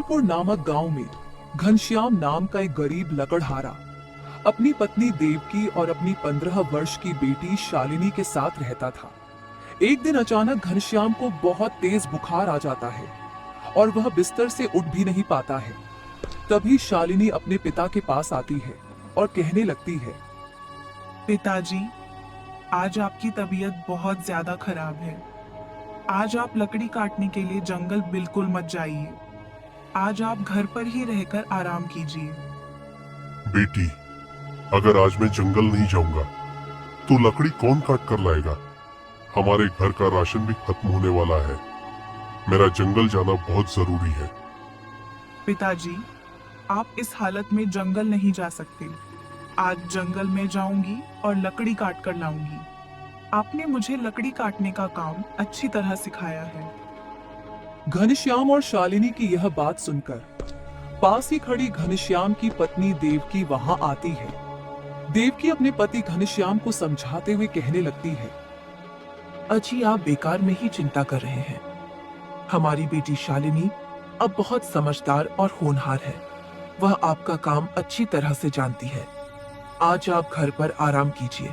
जंगलपुर नामक गांव में घनश्याम नाम का एक गरीब लकड़हारा अपनी पत्नी देवकी और अपनी 15 वर्ष की बेटी शालिनी के साथ रहता था। एक दिन अचानक घनश्याम को बहुत तेज बुखार आ जाता है और वह बिस्तर से उठ भी नहीं पाता है। तभी शालिनी अपने पिता के पास आती है और कहने लगती है, पिताजी, आज आपकी तबीयत बहुत ज्यादा खराब है। आज आप लकड़ी काटने के लिए जंगल बिल्कुल मत जाइए। आज आप घर पर ही रहकर आराम कीजिए। बेटी, अगर आज मैं जंगल नहीं जाऊंगा तो लकड़ी कौन काट कर लाएगा? हमारे घर का राशन भी खत्म होने वाला है। मेरा जंगल जाना बहुत जरूरी है। पिताजी, आप इस हालत में जंगल नहीं जा सकते। आज जंगल में जाऊंगी और लकड़ी काट कर लाऊंगी। आपने मुझे लकड़ी काटने का काम अच्छी तरह सिखाया है। घनश्याम और शालिनी की यह बात सुनकर पास ही खड़ी घनश्याम की पत्नी देवकी वहां आती है। देवकी अपने पति घनश्याम को समझाते हुए कहने लगती है, अजी, आप बेकार में ही चिंता कर रहे हैं। हमारी बेटी शालिनी अब बहुत समझदार और होनहार है। वह आपका काम अच्छी तरह से जानती है। आज आप घर पर आराम कीजिए।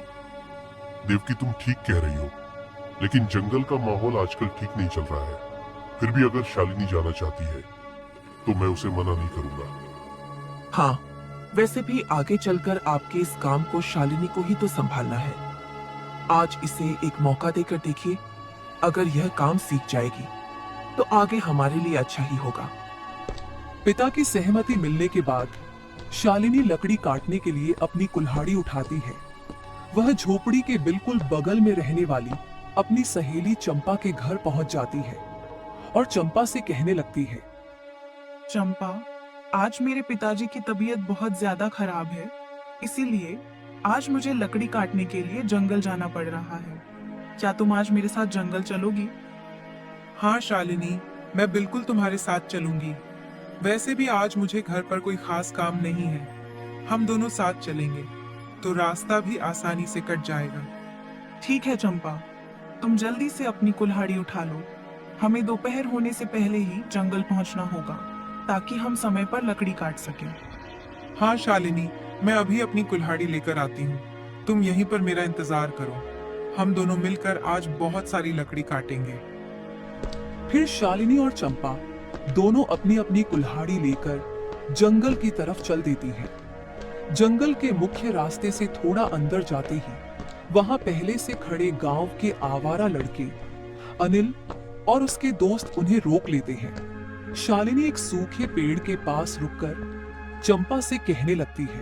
देवकी, तुम ठीक कह रही हो, लेकिन जंगल का माहौल आजकल ठीक नहीं चल रहा है। फिर भी अगर शालिनी जाना चाहती है तो मैं उसे मना नहीं करूंगा। हाँ, वैसे भी आगे चलकर आपके इस काम को शालिनी को ही तो संभालना है। आज इसे एक मौका देकर देखिए। अगर यह काम सीख जाएगी तो आगे हमारे लिए अच्छा ही होगा। पिता की सहमति मिलने के बाद शालिनी लकड़ी काटने के लिए अपनी कुल्हाड़ी उठाती है। वह झोपड़ी के बिल्कुल बगल में रहने वाली अपनी सहेली चंपा के घर पहुंच जाती है और चंपा से कहने लगती है, चंपा, आज मेरे पिताजी की तबीयत बहुत ज्यादा खराब है, इसीलिए आज मुझे लकड़ी काटने के लिए जंगल जाना पड़ रहा है। क्या तुम आज मेरे साथ जंगल चलोगी? हाँ शालिनी, मैं बिल्कुल तुम्हारे साथ चलूंगी। वैसे भी आज मुझे घर पर कोई खास काम नहीं है। हम दोनों साथ चलेंगे तो रास्ता भी आसानी से कट जाएगा। ठीक है चंपा, तुम जल्दी से अपनी कुल्हाड़ी उठा लो। हमें दोपहर होने से पहले ही जंगल पहुंचना होगा ताकि हम समय पर लकड़ी काट सकें। हाँ शालिनी, मैं अभी अपनी कुल्हाड़ी लेकर आती हूँ। तुम यहीं पर मेरा इंतजार करो। हम दोनों मिलकर आज बहुत सारी लकड़ी काटेंगे। फिर शालिनी और चंपा दोनों अपनी अपनी कुल्हाड़ी लेकर जंगल की तरफ चल देती हैं। जंगल के मुख्य रास्ते से थोड़ा अंदर जाते ही वहां पहले से खड़े गांव के आवारा लड़के अनिल और उसके दोस्त उन्हें रोक लेते हैं। शालिनी एक सूखे पेड़ के पास रुककर चंपा से कहने लगती है,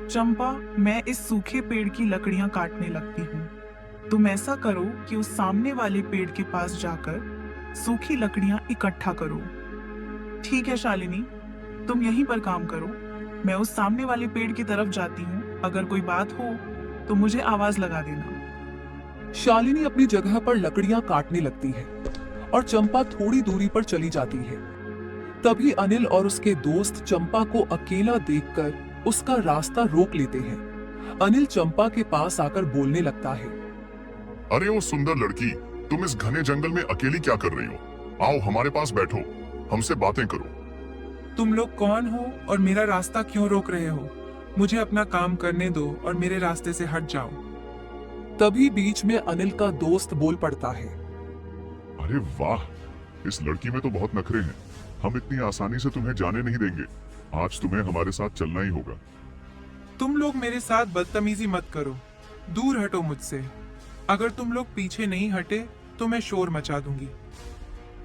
चंपा, मैं इस सूखे पेड़ की लकड़ियां काटने लगती हूँ। तुम ऐसा करो कि उस सामने वाले पेड़ के पास जाकर सूखी लकड़ियां इकट्ठा करो। ठीक है शालिनी, तुम यहीं पर काम करो। मैं उस सामने वाले पेड़ की तरफ जाती हूँ। अगर कोई बात हो तो मुझे आवाज लगा देना। शालिनी अपनी जगह पर लकड़ियां काटने लगती है और चंपा थोड़ी दूरी पर चली जाती है। तभी अनिल और उसके दोस्त चंपा को अकेला देखकर उसका रास्ता रोक लेते हैं। अनिल चंपा के पास आकर बोलने लगता है, अरे वो सुंदर लड़की, तुम इस घने जंगल में अकेली क्या कर रही हो? आओ हमारे पास बैठो, हमसे बातें करो। तुम लोग कौन हो और मेरा रास्ता क्यों रोक रहे हो? मुझे अपना काम करने दो और मेरे रास्ते से हट जाओ। तभी बीच में अनिल का दोस्त बोल पड़ता है, अरे वाह, इस लड़की में तो बहुत नखरे हैं। हम इतनी आसानी से तुम्हें जाने नहीं देंगे। आज तुम्हें हमारे साथ चलना ही होगा। तुम लोग मेरे साथ बदतमीजी मत करो। दूर हटो मुझसे। अगर तुम लोग पीछे नहीं हटे तो मैं शोर मचा दूंगी।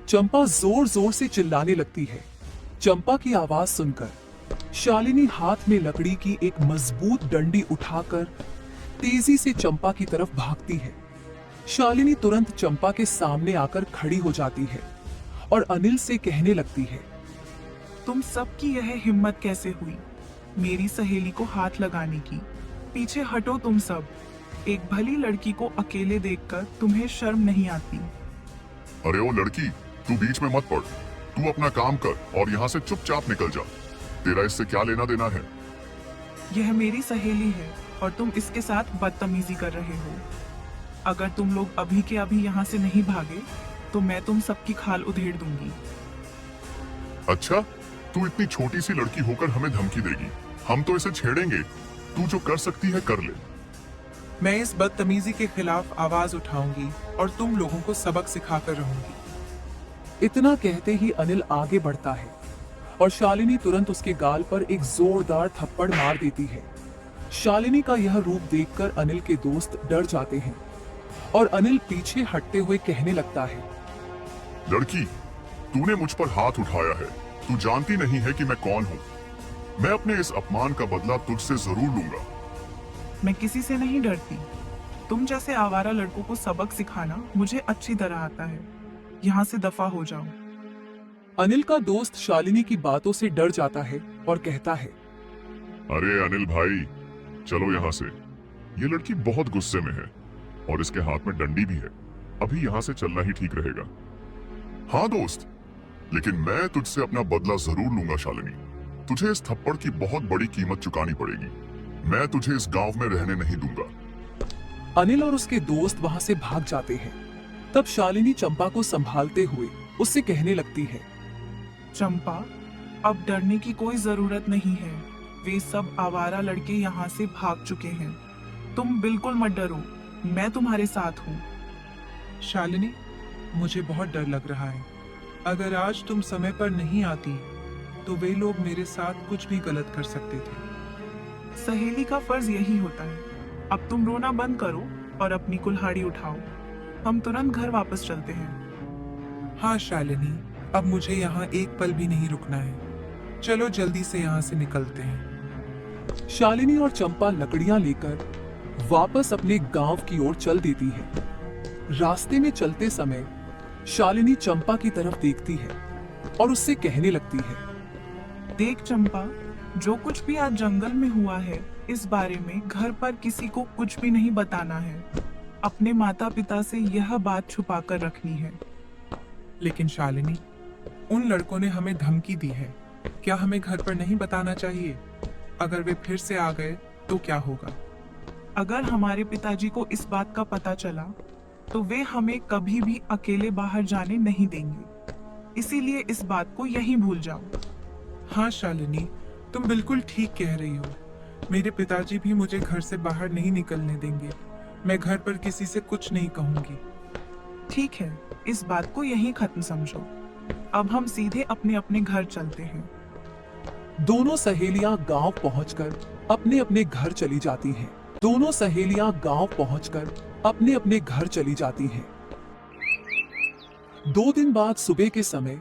चंपा जोर जोर से चिल्लाने लगती है। चंपा की आवाज सुनकर शालिनी हाथ में लकड़ी की एक मजबूत डंडी उठाकर तेजी से चंपा की तरफ भागती है। शालिनी तुरंत चंपा के सामने आकर खड़ी हो जाती है और अनिल से कहने लगती है, तुम सबकी यह हिम्मत कैसे हुई मेरी सहेली को हाथ लगाने की? पीछे हटो तुम सब। एक भली लड़की को अकेले देखकर तुम्हें शर्म नहीं आती? अरे ओ लड़की, तू बीच में मत पड़। तू अपना काम कर और यहाँ से चुपचाप निकल जा। तेरा इससे क्या लेना देना है? यह मेरी सहेली है और तुम इसके साथ बदतमीजी कर रहे हो। अगर तुम लोग अभी के अभी यहाँ से नहीं भागे तो मैं तुम सबकी खाल उधेड़ दूंगी। अच्छा, तू इतनी छोटी सी लड़की होकर हमें धमकी देगी? हम तो इसे छेड़ेंगे। तू जो कर सकती है कर ले। मैं इस बदतमीजी के खिलाफ आवाज उठाऊंगी और तुम लोगों को सबक सिखाकर रहूंगी। इतना कहते ही अनिल आगे बढ़ता है और शालिनी तुरंत उसके गाल पर एक जोरदार थप्पड़ मार देती है। शालिनी का यह रूप देखकर अनिल के दोस्त डर जाते हैं और अनिल पीछे हटते हुए कहने लगता है, लड़की, तूने मुझ पर हाथ उठाया है। तू जानती नहीं है कि मैं कौन हूँ। मैं अपने इस अपमान का बदला तुझसे जरूर लूंगा। मैं किसी से नहीं डरती। तुम जैसे आवारा लड़कों को सबक सिखाना मुझे अच्छी तरह आता है। यहाँ से दफा हो जाओ। अनिल का दोस्त शालिनी की बातों से डर जाता है और कहता है, अरे अनिल भाई, चलो यहाँ से। ये लड़की बहुत गुस्से में है और इसके हाथ में डंडी भी है। अभी यहाँ से चलना ही ठीक रहेगा। हाँ दोस्त, लेकिन मैं तुझसे अपना बदला जरूर लूंगा शालिनी। तुझे इस थप्पड़ की बहुत बड़ी कीमत चुकानी पड़ेगी। मैं तुझे इस गांव में रहने नहीं दूंगा। अनिल और उसके दोस्त वहां से भाग जाते हैं। तब शालिनी चंपा को संभालते हुए उससे कहने लगती है, चंपा, अब डरने की कोई जरूरत नहीं है। वे सब आवारा लड़के यहाँ से भाग चुके हैं। तुम बिल्कुल मत डरो, मैं तुम्हारे साथ हूँ। शालिनी, मुझे बहुत डर लग रहा है। अगर आज तुम समय पर नहीं आती तो वे लोग मेरे साथ कुछ भी गलत कर सकते थे। सहेली का फर्ज यही होता है। अब तुम रोना बंद करो और अपनी कुल्हाड़ी उठाओ। हम तुरंत घर वापस चलते हैं। हाँ शालिनी, अब मुझे यहाँ एक पल भी नहीं रुकना है। चलो जल्दी से यहाँ से निकलते हैं। शालिनी और चंपा लकड़ियां लेकर वापस अपने गांव की ओर चल देती है। रास्ते में चलते समय शालिनी चंपा की तरफ देखती है और उससे कहने लगती है, देख चंपा, जो कुछ भी आज जंगल में हुआ है, इस बारे में घर पर किसी को कुछ भी नहीं बताना है। अपने माता पिता से यह बात छुपा कर रखनी है। लेकिन शालिनी, उन लड़कों ने हमें धमकी दी है। क्या हमें घर पर नहीं बताना चाहिए? अगर वे फिर से आ गए तो क्या होगा? अगर हमारे पिताजी को इस बात का पता चला तो वे हमें कभी भी अकेले बाहर जाने नहीं देंगे। इसीलिए इस बात को यहीं भूल जाओ। हाँ शालिनी, तुम बिल्कुल ठीक कह रही हो। मेरे पिताजी भी मुझे घर से बाहर नहीं निकलने देंगे। मैं घर पर किसी से कुछ नहीं कहूंगी। ठीक है, इस बात को यहीं खत्म समझो। अब हम सीधे अपने अपने घर चलते हैं। दोनों सहेलियां गांव पहुंचकर अपने अपने घर चली जाती हैं। दोनों सहेलियां गांव पहुंचकर अपने अपने घर चली जाती हैं। 2 दिन बाद सुबह के समय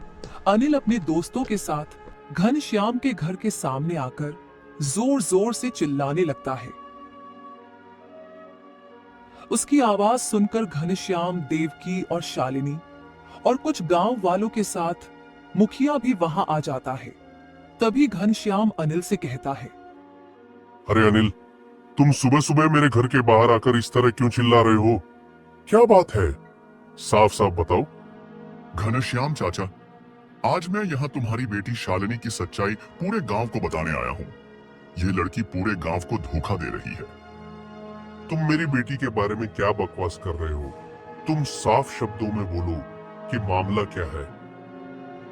अनिल अपने दोस्तों के साथ घनश्याम के घर के सामने आकर जोर जोर से चिल्लाने लगता है। उसकी आवाज सुनकर घनश्याम, देवकी और शालिनी और कुछ गांव वालों के साथ मुखिया भी वहां आ जाता है। तभी घनश्याम अनिल से कहता है, अरे अनिल, तुम सुबह सुबह मेरे घर के बाहर आकर इस तरह क्यों चिल्ला रहे हो? क्या बात है? साफ साफ बताओ। घनश्याम चाचा, आज मैं यहाँ तुम्हारी बेटी शालिनी की सच्चाई पूरे गांव को बताने आया हूँ। ये लड़की पूरे गांव को धोखा दे रही है। तुम मेरी बेटी के बारे में क्या बकवास कर रहे हो? तुम साफ शब्दों में बोलो कि मामला क्या है।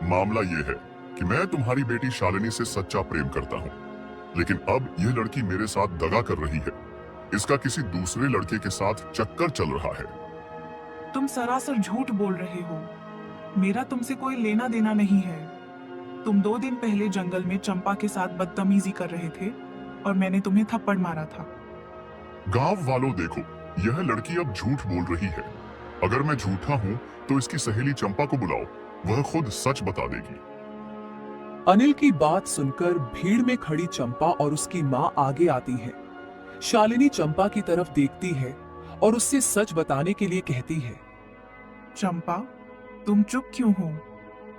मामला ये है कि मैं तुम्हारी बेटी शालिनी से सच्चा प्रेम करता हूँ, लेकिन अब यह लड़की मेरे साथ दगा कर रही है। इसका किसी दूसरे लड़के के साथ चक्कर चल रहा है। तुम सरासर झूठ बोल रहे हो। मेरा तुमसे कोई लेना देना नहीं है। तुम 2 दिन पहले जंगल में चंपा के साथ बदतमीजी कर रहे थे और मैंने तुम्हें थप्पड़ मारा था। गांव वालों देखो, यह लड़की अब झूठ बोल रही है। अगर मैं झूठा हूँ तो इसकी सहेली चंपा को बुलाओ, वह खुद सच बता देगी। अनिल की बात सुनकर भीड़ में खड़ी चंपा और उसकी मां आगे आती है। शालिनी चंपा की तरफ देखती है और उससे सच बताने के लिए कहती है, चंपा, तुम चुप क्यों हो?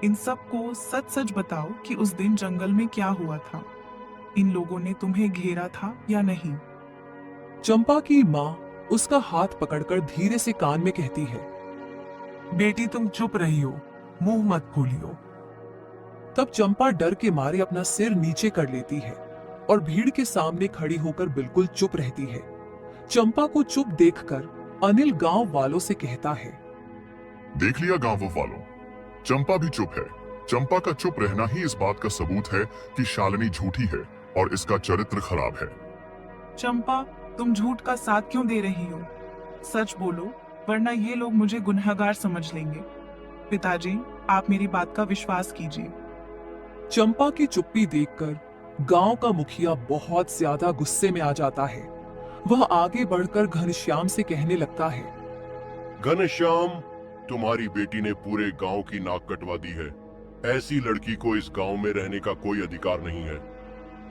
इन सबको सच सच बताओ कि उस दिन जंगल में क्या हुआ था। इन लोगों ने तुम्हें घेरा था या नहीं? चंपा की मां उसका हाथ पकड़कर धीरे से कान में कहती है, बेटी तुम चुप रही हो, मुंह मत खोलियो। तब चंपा डर के मारे अपना सिर नीचे कर लेती है और भीड़ के सामने खड़ी होकर बिल्कुल चुप रहती है। चंपा को चुप देखकर अनिल गांव वालों से कहता है, देख लिया गांव वालों, चंपा भी चुप है। चंपा का चुप रहना ही इस बात का सबूत है कि शालिनी झूठी है और इसका चरित्र खराब है। चंपा, तुम झूठ का साथ क्यों दे रही हो? सच बोलो, वरना ये लोग मुझे गुनहगार समझ लेंगे। पिताजी, आप मेरी बात का विश्वास कीजिए। चंपा की चुप्पी देखकर गांव का मुखिया बहुत ज्यादा गुस्से में आ जाता है। वह आगे बढ़कर घनश्याम से कहने लगता है, घनश्याम, तुम्हारी बेटी ने पूरे गांव की नाक कटवा दी है। ऐसी लड़की को इस गांव में रहने का कोई अधिकार नहीं है।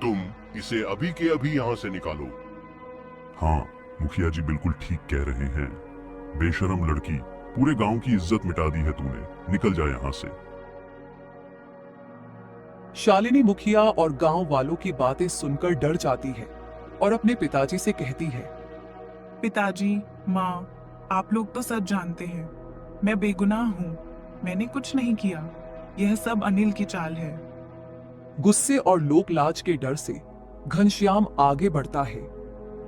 तुम इसे अभी के अभी यहाँ से निकालो। हाँ, मुखिया जी बिल्कुल ठीक कह रहे हैं। बेशरम लड़की, पूरे गांव की इज्जत मिटा दी है तूने। निकल जा यहाँ से। शालिनी मुखिया और गांव वालों की बातें सुनकर डर जाती है और अपने पिताजी से कहती है, पिताजी, माँ, आप लोग तो सच जानते हैं। मैं बेगुनाह हूँ। मैंने कुछ नहीं किया। यह सब अनिल की चाल है। गुस्से और लोक लाज के डर से घनश्याम आगे बढ़ता है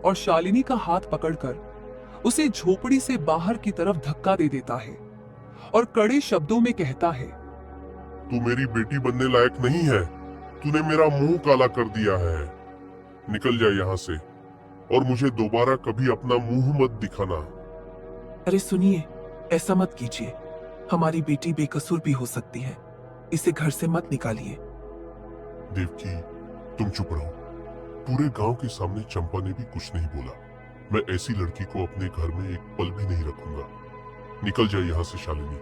और शालिनी का हाथ पकड़कर उसे झोपड़ी से बाहर की तरफ धक्का दे देता है और कड़े शब्दों में कहता है, तू मेरी बेटी बनने लायक नहीं है। तूने मेरा मुंह काला कर दिया है। निकल जा यहाँ से और मुझे दोबारा कभी अपना मुंह मत दिखाना। अरे सुनिए, ऐसा मत कीजिए। हमारी बेटी बेकसूर भी हो सकती है। इसे घर से मत निकालिए। देवकी, तुम चुप रहो। पूरे गांव के सामने चंपा ने भी कुछ नहीं बोला। मैं ऐसी लड़की को अपने घर में एक पल भी नहीं रखूंगा। निकल जाए यहाँ से शालिनी।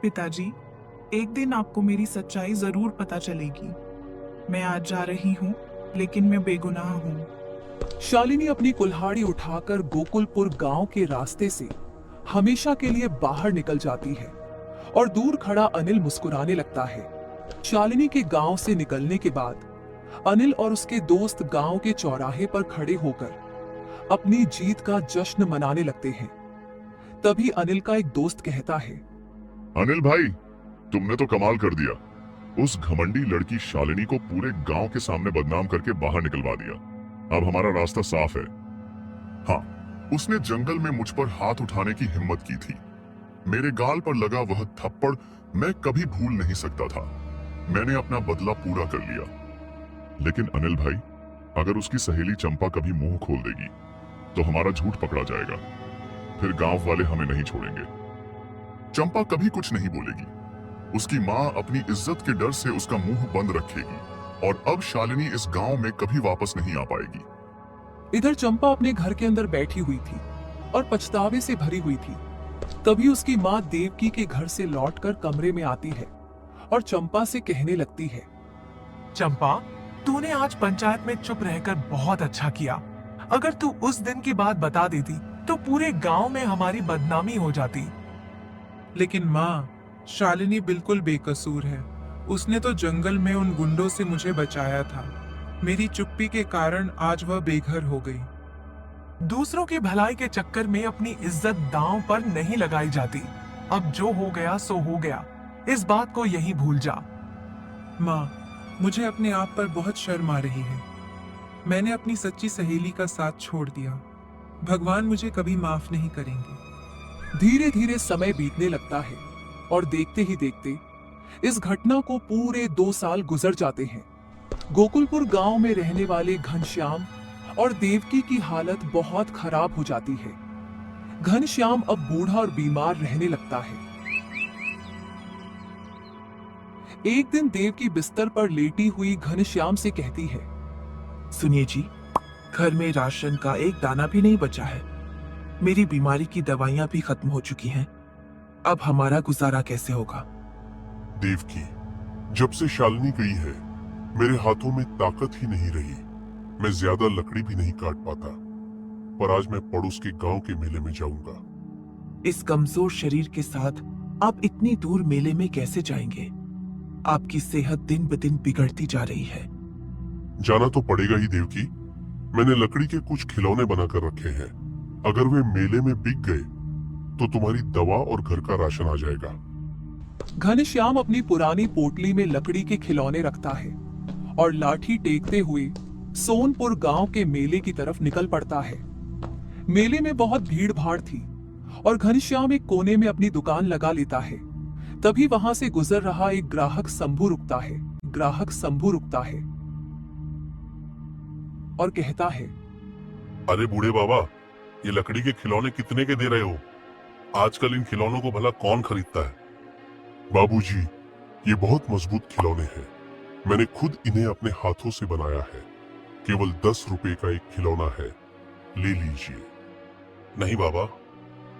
पिताजी, एक दिन आपको मेरी सच्चाई जरूर पता चलेगी। मैं आज जा रही हूँ, लेकिन मैं बेगुनाह हूँ। शालिनी अपनी कुल्हाड़ी उठाकर गोकुलपुर गांव के रास्ते से हमेशा के लिए बाहर निकल जाती है और दूर खड़ा अनिल मुस्कुराने लगता है। शालिनी के गांव से निकलने के बाद अनिल और उसके दोस्त गांव के चौराहे पर खड़े होकर अपनी जीत का जश्न मनाने लगते हैं। तभी अनिल का एक दोस्त कहता है, अनिल भाई, तुमने तो कमाल कर दिया। उस घमंडी लड़की शालिनी को पूरे गांव के सामने बदनाम करके बाहर निकलवा दिया। अब हमारा रास्ता साफ है। हाँ, उसने जंगल में मुझ पर हाथ उठाने की हिम्मत की थी। मेरे गाल पर लगा वह थप्पड़ मैं कभी भूल नहीं सकता था। मैंने अपना बदला पूरा कर लिया। लेकिन अनिल भाई, अगर उसकी सहेली चंपा कभी मुंह खोल देगी तो हमारा झूठ पकड़ा जाएगा। फिर गांव वाले हमें नहीं छोड़ेंगे। चंपा कभी कुछ नहीं बोलेगी। उसकी माँ अपनी इज्जत के डर से उसका मुंह बंद रखेगी और अब शालिनी इस गांव में कभी वापस नहीं आ पाएगी। इधर चंपा अपने घर के अंदर बैठी हुई थी और पछतावे से भरी हुई थी। तभी उसकी माँ देवकी के घर से लौटकर कमरे में आती है और चंपा से कहने लगती है, चंपा, तूने आज पंचायत में चुप रहकर बहुत अच्छा किया। अगर तू उस दिन की बात बता देती तो पूरे गांव में हमारी बदनामी हो जाती। लेकिन माँ, शालिनी बिल्कुल बेकसूर है। उसने तो जंगल में उन गुंडों से मुझे बचाया था। मेरी चुप्पी के कारण आज वह बेघर हो गई। दूसरों की भलाई के चक्कर में अपनी इज्जत दांव पर नहीं लगाई जाती। अब जो हो गया सो हो गया। इस बात को यही भूल जा। माँ, मुझे अपने आप पर बहुत शर्म आ रही है। मैंने अपनी सच्ची सहेली का साथ छोड़ दिया। भगवान मुझे कभी माफ नहीं करेंगे। धीरे धीरे समय बीतने लगता है और देखते ही देखते इस घटना को पूरे 2 साल गुजर जाते हैं। गोकुलपुर गांव में रहने वाले घनश्याम और देवकी की हालत बहुत खराब हो जाती है। घनश्याम अब बूढ़ा और बीमार रहने लगता है। एक दिन देवकी बिस्तर पर लेटी हुई घनश्याम से कहती है, सुनिए जी, घर में राशन का एक दाना भी नहीं बचा है। मेरी बीमारी की दवाइयां भी खत्म हो चुकी हैं। अब हमारा गुजारा कैसे होगा? देवकी, जब से शालिनी गई है मेरे हाथों में ताकत ही नहीं रही। मैं ज्यादा लकड़ी भी नहीं काट पाता। पर आज मैं पड़ोस के गांव के मेले में जाऊंगा। इस कमजोर शरीर के साथ आप इतनी दूर मेले में कैसे जाएंगे? आपकी सेहत दिन ब दिन बिगड़ती जा रही है। जाना तो पड़ेगा ही देवकी। मैंने लकड़ी के कुछ खिलौने बनाकर रखे हैं। अगर वे मेले में बिक गए तो तुम्हारी दवा और घर का राशन आ जाएगा। घनश्याम अपनी पुरानी पोटली में लकड़ी के खिलौने रखता है और लाठी टेकते हुए सोनपुर गांव के मेले की तरफ निकल पड़ता है। मेले में बहुत भीड़ भाड़ थी और घनश्याम एक कोने में अपनी दुकान लगा लेता है तभी वहां से गुजर रहा एक ग्राहक शंभू रुकता है। और कहता है, अरे बूढ़े बाबा, ये लकड़ी के खिलौने कितने के दे रहे हो? आजकल इन खिलौनों को भला कौन खरीदता है? बाबूजी, ये बहुत मजबूत खिलौने हैं। मैंने खुद इन्हें अपने हाथों से बनाया है। केवल 10 रुपए का एक खिलौना है, ले लीजिए। नहीं बाबा,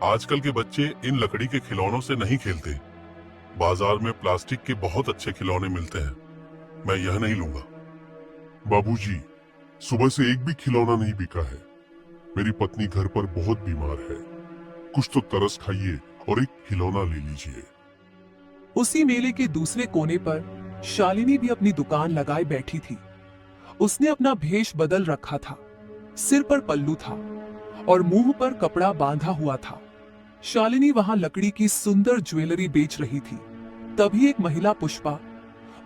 आजकल के बच्चे इन लकड़ी के खिलौनों से नहीं खेलते। बाजार में प्लास्टिक के बहुत अच्छे खिलौने मिलते हैं, मैं यह नहीं लूंगा। बाबूजी, सुबह से एक भी खिलौना नहीं बिका है। मेरी पत्नी घर पर बहुत बीमार है। कुछ तो तरस खाइए और एक खिलौना ले लीजिए। उसी मेले के दूसरे कोने पर शालिनी भी अपनी दुकान लगाए बैठी थी। उसने अपना भेष बदल रखा था। सिर पर पल्लू था और मुंह पर कपड़ा बांधा हुआ था। शालिनी वहां लकड़ी की सुंदर ज्वेलरी बेच रही थी। तभी एक महिला पुष्पा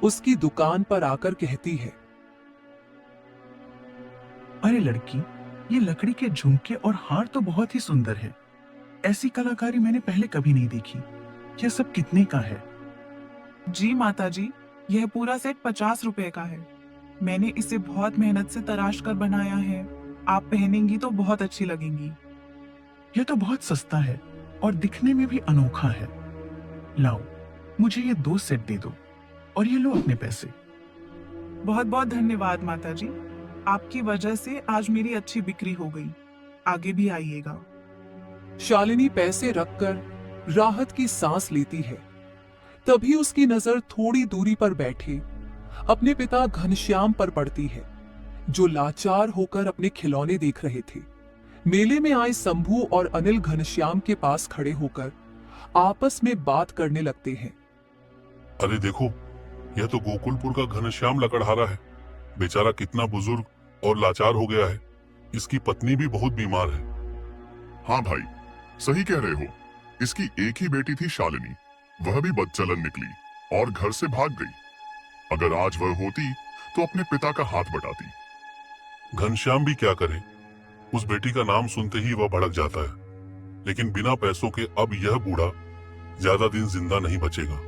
उसकी दुकान पर आकर कहती है, अरे लड़की, ये लकड़ी के झुमके और हार तो बहुत ही सुंदर है। ऐसी कलाकारी मैंने पहले कभी नहीं देखी। यह सब कितने का है? जी माता जी, यह पूरा सेट 50 रुपए का है। मैंने इसे बहुत मेहनत से तराश कर बनाया है। आप पहनेंगी तो बहुत अच्छी लगेंगी। यह तो बहुत सस्ता है और दिखने में भी अनोखा है। लाओ, मुझे ये 2 सेट दे दो और ये लो अपने पैसे। बहुत बहुत धन्यवाद माता जी, आपकी वजह से आज मेरी अच्छी बिक्री हो गई। आगे भी आइएगा। शालिनी पैसे रखकर राहत की सांस लेती है। तभी उसकी नजर थोड़ी दूरी पर बैठे अपने पिता घनश्याम पर पड़ती है, जो लाचार होकर अपने खिलौने देख रहे थे। मेले में आए शंभू और अनिल घनश्याम के पास खड़े होकर आपस में बात करने लगते हैं। अरे देखो, यह तो गोकुलपुर का घनश्याम लकड़हारा है। बेचारा कितना बुजुर्ग और लाचार हो गया है। इसकी पत्नी भी बहुत बीमार है। हाँ भाई, सही कह रहे हो। इसकी एक ही बेटी थी शालिनी, वह भी बदचलन निकली और घर से भाग गई। अगर आज वह होती तो अपने पिता का हाथ बटाती। घनश्याम भी क्या करे, उस बेटी का नाम सुनते ही वह भड़क जाता है। लेकिन बिना पैसों के अब यह बूढ़ा ज्यादा दिन जिंदा नहीं बचेगा।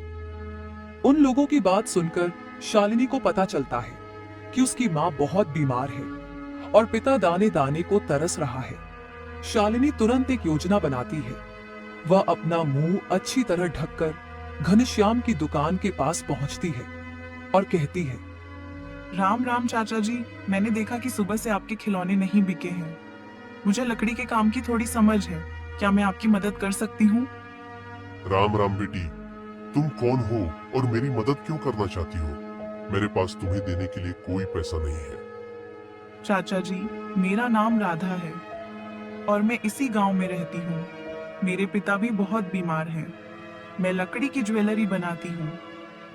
उन लोगों की बात सुनकर शालिनी को पता चलता है कि उसकी माँ बहुत बीमार है और पिता दाने दाने को तरस रहा है। शालिनी तुरंत एक योजना बनाती है। वह अपना मुंह अच्छी तरह ढककर घनश्याम की दुकान के पास पहुंचती है और कहती है, राम राम चाचा जी, मैंने देखा कि सुबह से आपके खिलौने नहीं बिके हैं। मुझे लकड़ी के काम की थोड़ी समझ है। क्या मैं आपकी मदद कर सकती हूँ? राम राम बेटी, तुम कौन हो और मेरी मदद क्यों करना चाहती हो? मेरे पास तुम्हें देने के लिए कोई पैसा नहीं है। चाचा जी, मेरा नाम राधा है और मैं इसी गांव में रहती हूँ। मेरे पिता भी बहुत बीमार हैं। मैं लकड़ी की ज्वेलरी बनाती हूँ।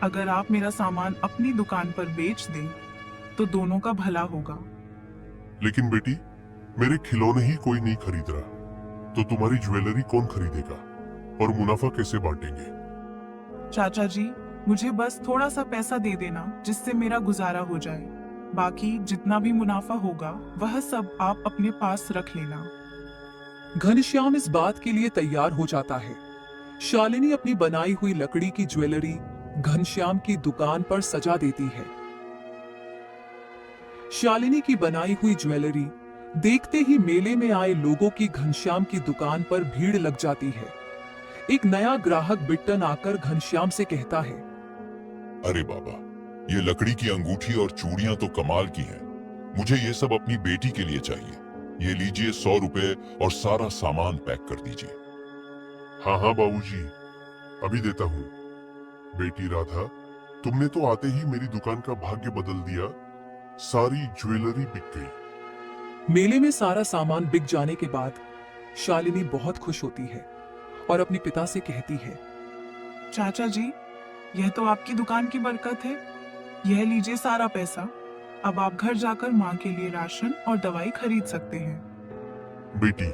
अगर आप मेरा सामान अपनी दुकान पर बेच दें तो दोनों का भला होगा। लेकिन बेटी, मेरे खिलौने ही कोई नहीं खरीद रहा, तो तुम्हारी ज्वेलरी कौन खरीदेगा और मुनाफा कैसे बांटेंगे? चाचा जी, मुझे बस थोड़ा सा पैसा दे देना जिससे मेरा गुजारा हो जाए। बाकी जितना भी मुनाफा होगा वह सब आप अपने पास रख लेना। घनश्याम इस बात के लिए तैयार हो जाता है। शालिनी अपनी बनाई हुई लकड़ी की ज्वेलरी घनश्याम की दुकान पर सजा देती है। शालिनी की बनाई हुई ज्वेलरी देखते ही मेले में आए लोगों की घनश्याम की दुकान पर भीड़ लग जाती है। एक नया ग्राहक बिट्टन आकर घनश्याम से कहता है, अरे बाबा, ये लकड़ी की अंगूठी और चूड़ियां तो कमाल की हैं। मुझे ये सब अपनी बेटी के लिए चाहिए। ये लीजिए 100 रुपए और सारा सामान पैक कर दीजिए। हाँ हाँ बाबूजी, अभी देता हूँ। बेटी राधा, तुमने तो आते ही मेरी दुकान का भाग्य बदल दिया। सारी ज्वेलरी बिक गई। मेले में सारा सामान बिक जाने के बाद शालिनी बहुत खुश होती है और अपने पिता से कहती है, चाचा जी, यह तो आपकी दुकान की बरकत है। यह लीजिए सारा पैसा। अब आप घर जाकर माँ के लिए राशन और दवाई खरीद सकते हैं। बेटी,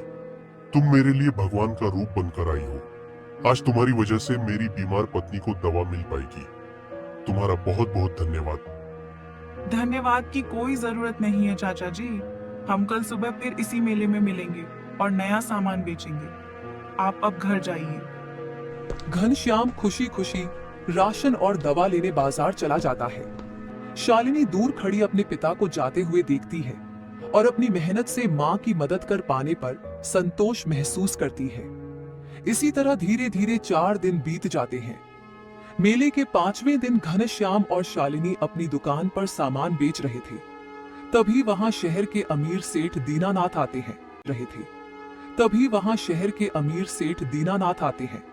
तुम मेरे लिए भगवान का रूप बनकर आई हो। आज तुम्हारी वजह से मेरी बीमार पत्नी को दवा मिल पाएगी। तुम्हारा बहुत बहुत धन्यवाद। धन्यवाद की कोई जरूरत नहीं है चाचा जी। हम कल सुबह फिर इसी मेले में मिलेंगे और नया सामान बेचेंगे। आप अब घर जाइए। घनश्याम खुशी खुशी राशन और दवा लेने बाजार चला जाता है। शालिनी दूर खड़ी अपने पिता को जाते हुए देखती है और अपनी मेहनत से मां की मदद कर पाने पर संतोष महसूस करती है। इसी तरह धीरे धीरे 4 दिन बीत जाते हैं। मेले के 5वें दिन घनश्याम और शालिनी अपनी दुकान पर सामान बेच रहे थे। तभी वहां शहर के अमीर सेठ दीनानाथ आते हैं।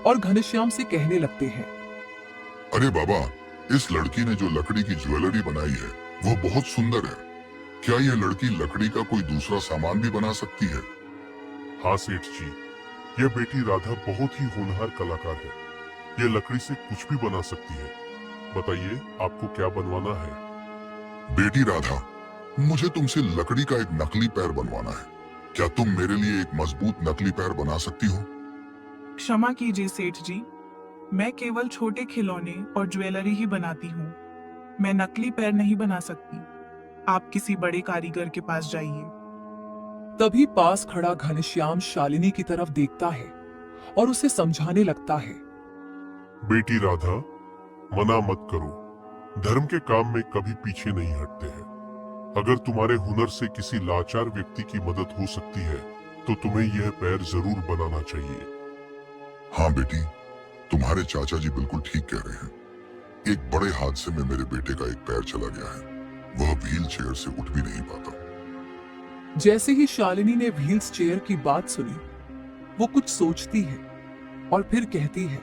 और घनश्याम से कहने लगते हैं, अरे बाबा, इस लड़की ने जो लकड़ी की ज्वेलरी बनाई है वो बहुत सुंदर है। क्या यह लड़की लकड़ी का कोई दूसरा सामान भी बना सकती है? हाँ सेठ जी, यह बेटी राधा बहुत ही होनहार कलाकार है। यह लकड़ी से कुछ भी बना सकती है। बताइए आपको क्या बनवाना है? बेटी राधा, मुझे तुमसे लकड़ी का एक नकली पैर बनवाना है। क्या तुम मेरे लिए एक मजबूत नकली पैर बना सकती हो? क्षमा कीजिए सेठ जी, मैं केवल छोटे खिलौने और ज्वेलरी ही बनाती हूँ। मैं नकली पैर नहीं बना सकती। आप किसी बड़े कारीगर के पास जाइए। तभी पास खड़ा घनश्याम शालिनी की तरफ देखता है और उसे समझाने लगता है, बेटी राधा, मना मत करो। धर्म के काम में कभी पीछे नहीं हटते हैं। अगर तुम्हारे हुनर से किसी लाचार व्यक्ति की मदद हो सकती है तो तुम्हें यह पैर जरूर बनाना चाहिए। हाँ बेटी, तुम्हारे चाचा जी बिल्कुल ठीक कह रहे हैं। एक बड़े हादसे में मेरे बेटे का एक पैर चला गया है। वह व्हील चेयर से उठ भी नहीं पाता। जैसे ही शालिनी ने व्हील्स चेयर की बात सुनी, वो कुछ सोचती है और फिर कहती है,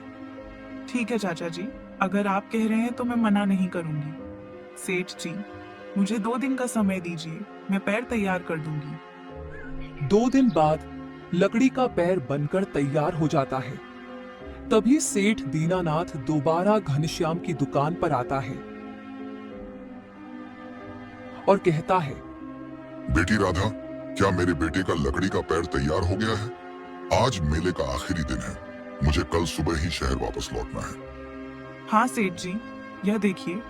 ठीक है चाचा जी, अगर आप कह रहे हैं तो मैं मना नहीं करूंगी। सेठ जी, मुझे 2 दिन का समय दीजिए, मैं पैर तैयार कर दूंगी। 2 दिन बाद लकड़ी का पैर बनकर तैयार हो जाता है। तभी सेठ दीनानाथ दोबारा घनश्याम की दुकान पर आता है और कहता है, बेटी राधा, क्या मेरे बेटे का लकड़ी का पैर तैयार हो गया है? आज मेले का आखिरी दिन है। मुझे कल सुबह ही शहर वापस लौटना है। हाँ सेठ जी, यह देखिए,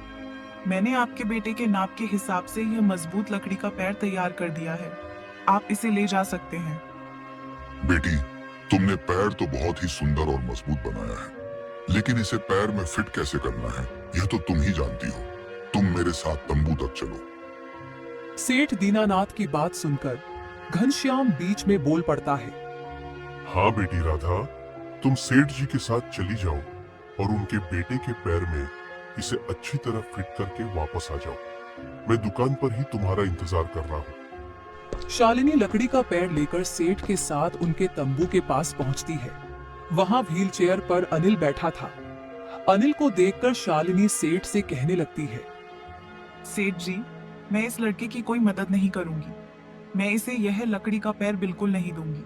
मैंने आपके बेटे के नाप के हिसाब से यह मजबूत लकड़ी का पैर तैयार कर दिया है। आप इसे ले जा सकते हैं। बेटी, तुमने पैर तो बहुत ही सुंदर और मजबूत बनाया है, लेकिन इसे पैर में फिट कैसे करना है यह तो तुम ही जानती हो। तुम मेरे साथ तंबू तक चलो। सेठ दीनानाथ की बात सुनकर घनश्याम बीच में बोल पड़ता है, हाँ बेटी राधा, तुम सेठ जी के साथ चली जाओ और उनके बेटे के पैर में इसे अच्छी तरह फिट करके वापस आ जाओ। मैं दुकान पर ही तुम्हारा इंतजार कर रहा हूँ। शालिनी लकड़ी का पैर लेकर सेठ के साथ उनके तंबू के पास पहुंचती है। वहां व्हील चेयर पर अनिल बैठा था। अनिल को देखकर शालिनी सेठ से कहने लगती है, सेठ जी, मैं इस लड़के की कोई मदद नहीं करूंगी। मैं इसे यह लकड़ी का पैर बिल्कुल नहीं दूंगी।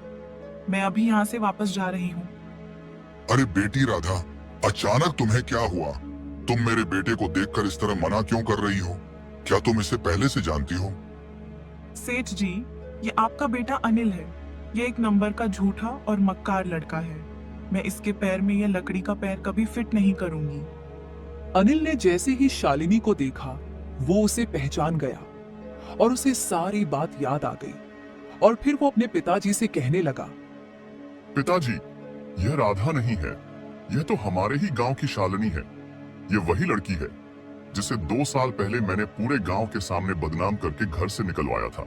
मैं अभी यहाँ से वापस जा रही हूँ। अरे बेटी राधा, अचानक तुम्हें क्या हुआ? तुम मेरे बेटे को देखकर इस तरह मना क्यों कर रही हो? क्या तुम इसे पहले से जानती हो? सेठ जी, ये आपका बेटा अनिल है। ये एक नंबर का झूठा और मक्कार लड़का है। मैं इसके पैर में यह लकड़ी का पैर कभी फिट नहीं करूंगी। अनिल ने जैसे ही शालिनी को देखा, वो उसे पहचान गया और उसे सारी बात याद आ गई। और फिर वो अपने पिताजी से कहने लगा, पिताजी, यह राधा नहीं है, यह तो हमारे ही गांव की शालिनी है। यह वही लड़की है जिसे 2 साल पहले मैंने पूरे गांव के सामने बदनाम करके घर से निकलवाया था।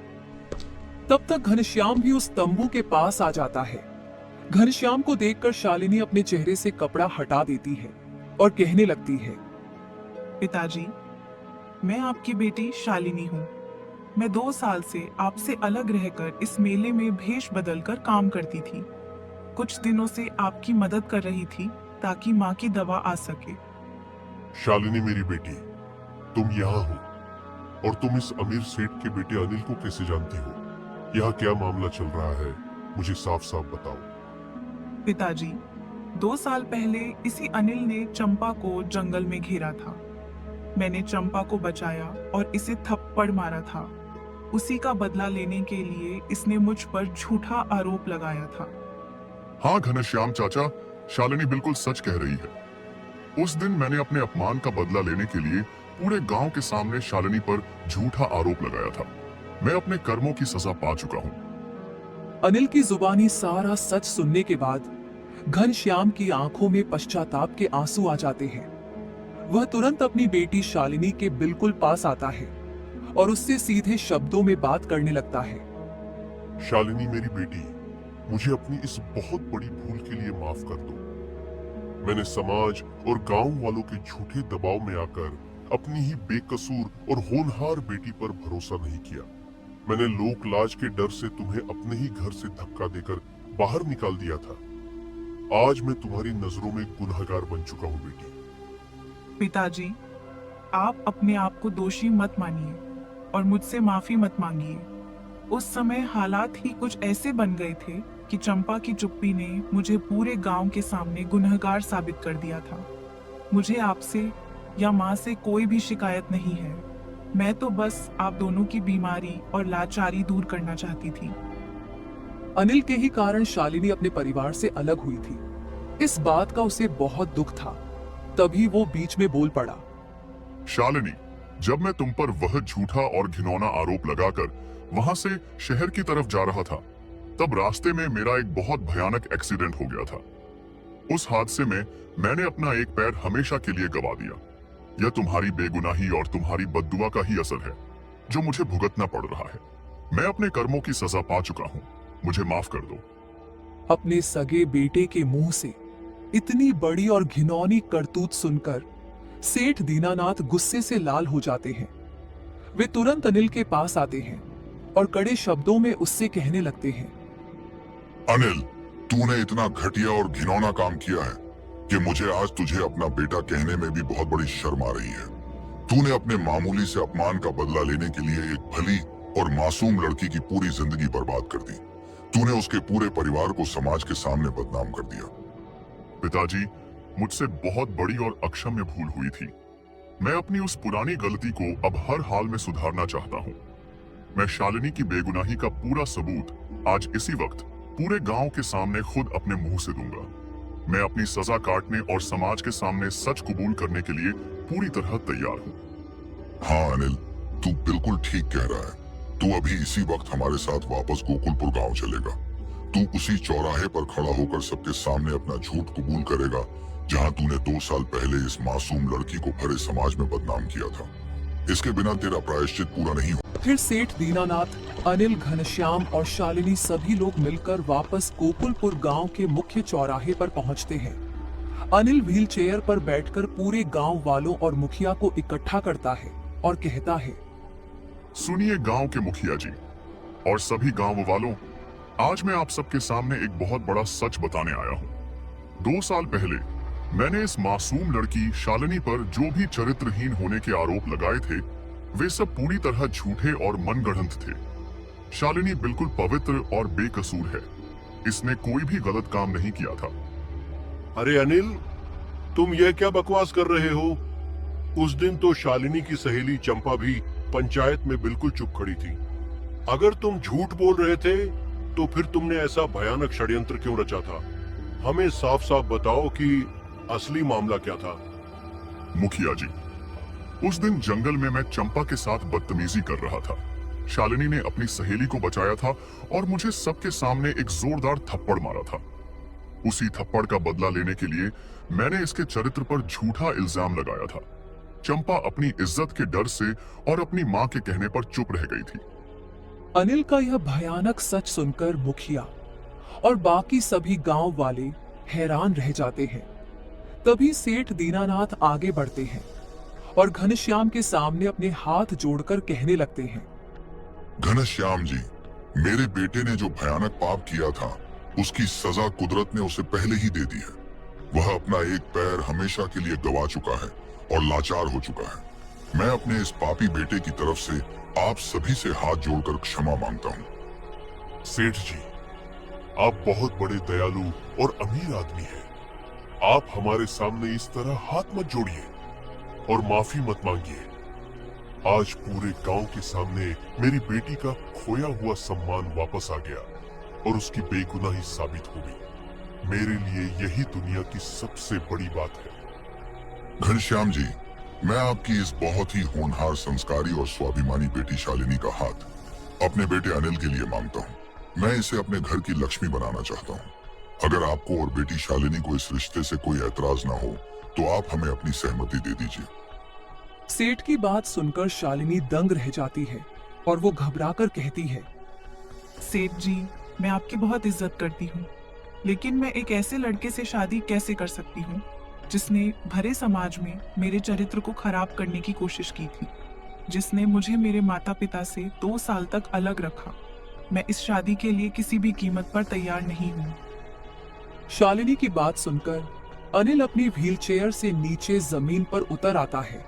तब तक घनश्याम भी उस तंबू के पास आ जाता है। घनश्याम को देखकर शालिनी अपने चेहरे से कपड़ा हटा देती है और कहने लगती है, पिताजी, मैं आपकी बेटी शालिनी हूँ। मैं 2 साल से आपसे अलग रहकर इस मेले में भेष बदलकर काम करती थी। कुछ दिनों से आपकी मदद कर रही थी ताकि माँ की दवा आ सके। शालिनी मेरी बेटी, तुम यहाँ हो और तुम इस अमीर सेठ के बेटे अनिल को कैसे जानती हो? यहाँ क्या मामला चल रहा है, मुझे साफ साफ बताओ। पिताजी, 2 साल पहले इसी अनिल ने चंपा को जंगल में घेरा था। मैंने चंपा को बचाया और इसे थप्पड़ मारा था। उसी का बदला लेने के लिए इसने मुझ पर झूठा आरोप लगाया था। हाँ घनश्याम चाचा, शालिनी बिल्कुल सच कह रही है। उस दिन मैंने अपने अपमान का बदला लेने के लिए पूरे गांव के सामने शालिनी पर झूठा आरोप लगाया था। मैं अपने कर्मों की सजा पा चुका हूँ। अनिल की जुबानी सारा सच सुनने के बाद घनश्याम की आंखों में पश्चाताप के आंसू आ जाते हैं। वह तुरंत अपनी बेटी शालिनी के बिल्कुल पास आता है और उससे सीधे शब्दों में बात करने लगता है। शालिनी मेरी बेटी, मुझे अपनी इस बहुत बड़ी भूल के लिए माफ कर दो। मैंने समाज और गांव वालों के झूठे दबाव में आकर अपनी ही बेकसूर और होनहार बेटी पर भरोसा नहीं किया। मैंने लोक लाज के डर से तुम्हें अपने ही घर से धक्का देकर बाहर निकाल दिया था। आज मैं तुम्हारी नजरों में गुनहगार बन चुका हूँ बेटी। पिताजी, आप अपने आप को दोषी मत मानिए और मुझसे माफी मत मांगिए। उस समय हालात ही कुछ ऐसे बन गए थे कि चंपा की चुप्पी ने मुझे पूरे गांव के सामने गुनहगार साबित कर दिया था। मुझे आपसे या माँ से कोई भी शिकायत नहीं है। मैं तो बस आप दोनों की बीमारी और लाचारी दूर करना चाहती थी। अनिल के ही कारण शालिनी अपने परिवार से अलग हुई थी। इस बात का उसे बहुत दुख था। तभी वो बीच में बोल पड़ा। शालिनी, जब मैं तुम पर वह झूठा और घिनौना आरोप लगाकर वहां से शहर की तरफ जा रहा था, तब रास्ते में मेरा एक बहुत भयानक एक्सीडेंट हो गया था। उस हादसे में मैंने अपना एक पैर हमेशा के लिए गवा दिया। यह तुम्हारी बेगुनाही और तुम्हारी बद्दुआ का ही असर है जो मुझे भुगतना पड़ रहा है। मैं अपने कर्मों की सजा पा चुका हूँ, मुझे माफ कर दो। अपने सगे बेटे के मुंह से इतनी बड़ी और घिनौनी करतूत सुनकर सेठ दीनानाथ गुस्से से लाल हो जाते हैं। वे तुरंत अनिल के पास आते हैं और कड़े शब्दों में उससे कहने लगते हैं। अनिल, तूने इतना घटिया और घिनौना काम किया है कि मुझे आज तुझे अपना बेटा कहने में भी बहुत बड़ी शर्म आ रही है। तूने अपने मामूली से अपमान का बदला लेने के लिए एक भली और मासूम लड़की की पूरी जिंदगी बर्बाद कर दी। तूने उसके पूरे परिवार को समाज के सामने बदनाम कर दिया। पिताजी, मुझसे बहुत बड़ी और अक्षम्य भूल हुई थी। मैं अपनी उस पुरानी गलती को अब हर हाल में सुधारना चाहता हूँ। मैं शालिनी की बेगुनाही का पूरा सबूत आज इसी वक्त पूरे गांव के सामने खुद अपने मुंह से दूंगा। मैं अपनी सजा काटने और समाज के सामने सच कबूल करने के लिए पूरी तरह तैयार हूँ। हाँ अनिल, तू बिल्कुल ठीक कह रहा है। तू अभी इसी वक्त हमारे साथ वापस गोकुलपुर गांव चलेगा। तू उसी चौराहे पर खड़ा होकर सबके सामने अपना झूठ कबूल करेगा जहां तूने 2 साल पहले इस मासूम लड़की को भरे समाज में बदनाम किया था। इसके बिना तेरा प्रायश्चित पूरा नहीं हो। फिर सेठ दीनानाथ, अनिल, घनश्याम और शालिनी सभी लोग मिलकर वापस गोकुलपुर गांव के मुख्य चौराहे पर पहुंचते हैं। अनिल व्हील चेयर पर बैठकर पूरे गांव वालों और मुखिया को इकट्ठा करता है और कहता है। सुनिए गांव के मुखिया जी और सभी गांव वालों, आज मैं आप सबके सामने एक बहुत बड़ा सच बताने आया हूँ। 2 साल पहले मैंने इस मासूम लड़की शालिनी पर जो भी चरित्रहीन होने के आरोप लगाए थे, वे सब पूरी तरह झूठे और मनगढ़ंत थे। शालिनी बिल्कुल पवित्र और बेकसूर है। इसने कोई भी गलत काम नहीं किया था। अरे अनिल, तुम ये क्या बकवास कर रहे हो? उस दिन तो शालिनी की सहेली चंपा भी पंचायत में बिल्कुल चुप खड़ी थी। अगर तुम झूठ बोल रहे थे तो फिर तुमने ऐसा भयानक षड्यंत्र क्यों रचा था? हमें साफ साफ बताओ कि असली मामला क्या था। मुखिया जी, उस दिन जंगल में मैं चंपा के साथ बदतमीजी कर रहा था। शालिनी ने अपनी सहेली को बचाया था और मुझे सबके सामने एक जोरदार थप्पड़ मारा था। उसी थप्पड़ का बदला लेने के लिए मैंने इसके चरित्र पर झूठा इल्जाम लगाया था। चंपा अपनी इज्जत के डर से और अपनी माँ के कहने पर चुप रह गई थी। अनिल का यह भयानक सच सुनकर मुखिया और बाकी सभी गांव वाले हैरान रह जाते हैं। तभी सेठ दीनानाथ आगे बढ़ते हैं और घनश्याम के सामने अपने हाथ जोड़कर कहने लगते हैं। घनश्याम जी, मेरे बेटे ने जो भयानक पाप किया था उसकी सजा कुदरत ने उसे पहले ही दे दी है। वह अपना एक पैर हमेशा के लिए गवा चुका है और लाचार हो चुका है। मैं अपने इस पापी बेटे की तरफ से आप सभी से हाथ जोड़कर क्षमा मांगता हूँ। सेठ जी, आप बहुत बड़े दयालु और अमीर आदमी हैं। आप हमारे सामने इस तरह हाथ मत जोड़िए और माफी मत मांगिए। आज पूरे गांव के सामने मेरी बेटी का खोया हुआ सम्मान वापस आ गया और उसकी बेगुनाही साबित हो गई। मेरे लिए यही दुनिया की सबसे बड़ी बात है। घनश्याम जी, मैं आपकी इस बहुत ही होनहार, संस्कारी और स्वाभिमानी बेटी शालिनी का हाथ अपने बेटे अनिल के लिए मांगता हूँ। मैं इसे अपने घर की लक्ष्मी बनाना चाहता हूँ। अगर आपको और बेटी शालिनी को इस रिश्ते से कोई ऐतराज ना हो तो आप हमें अपनी सहमति दे दीजिए। सेठ की बात सुनकर शालिनी दंग रह जाती है और वो घबराकर कहती है, सेठ जी, मैं आपकी बहुत इज्जत करती हूँ, लेकिन मैं एक ऐसे लड़के से शादी कैसे कर सकती हूँ जिसने भरे समाज में मेरे चरित्र को खराब करने की कोशिश की थी, जिसने मुझे मेरे माता पिता से 2 साल तक अलग रखा। मैं इस शादी के लिए किसी भी कीमत पर तैयार नहीं हूँ। शालिनी की बात सुनकर अनिल अपनी व्हीलचेयर से नीचे जमीन पर उतर आता है।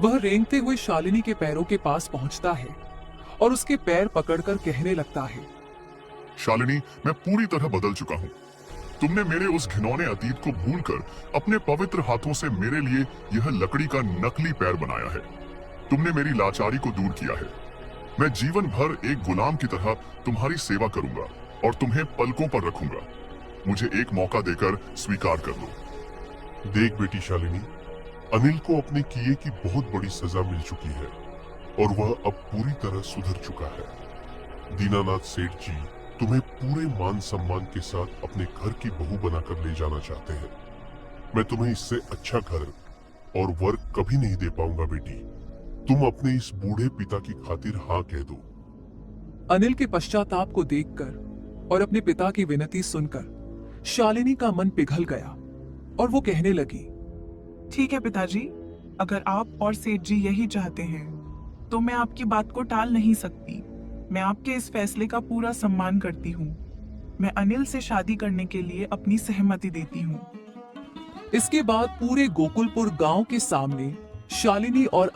वह रेंगते हुए शालिनी के पैरों के पास पहुंचता है और उसके पैर पकड़कर कहने लगता है, शालिनी, मैं पूरी तरह बदल चुका हूँ। तुमने मेरे उस घिनौने अतीत को भूलकर अपने पवित्र हाथों से मेरे लिए यह लकड़ी का नकली पैर बनाया है। तुमने मेरी लाचारी को दूर किया है। मैं जीवन भर एक गुलाम की तरह तुम्हारी सेवा करूंगा और तुम्हें पलकों पर रखूंगा। मुझे एक मौका देकर स्वीकार कर लो। देख बेटी शालिनी, अनिल को अपने किए की बहुत बड़ी सजा मिल चुकी है और वह अब पूरी तरह सुधर चुका है। दीनानाथ सेठ जी तुम्हें पूरे मान सम्मान के साथ अपने घर की बहू बनाकर ले जाना चाहते हैं। मैं तुम्हें इससे अच्छा घर और वर कभी नहीं दे पाऊंगा बेटी। तुम अपने इस बूढ़े पिता की खातिर हाँ कह दो। अनिल के पश्चाताप को देखकर और अपने पिता की विनती सुनकर शालिनी का मन पिघल गया और वो कहने लगी, ठीक है पिताजी, अगर आप और सेठ जी यही चाहते हैं तो मैं आपकी बात को टाल नहीं सकती। मैं आपके इस फैसले का पूरा सम्मान करती हूँ। मैं अनिल से शादी करने के लिए अपनी सहमति देती हूँ। इसके बाद पूरे गोकुलपुर गांव के सामने शालिनी और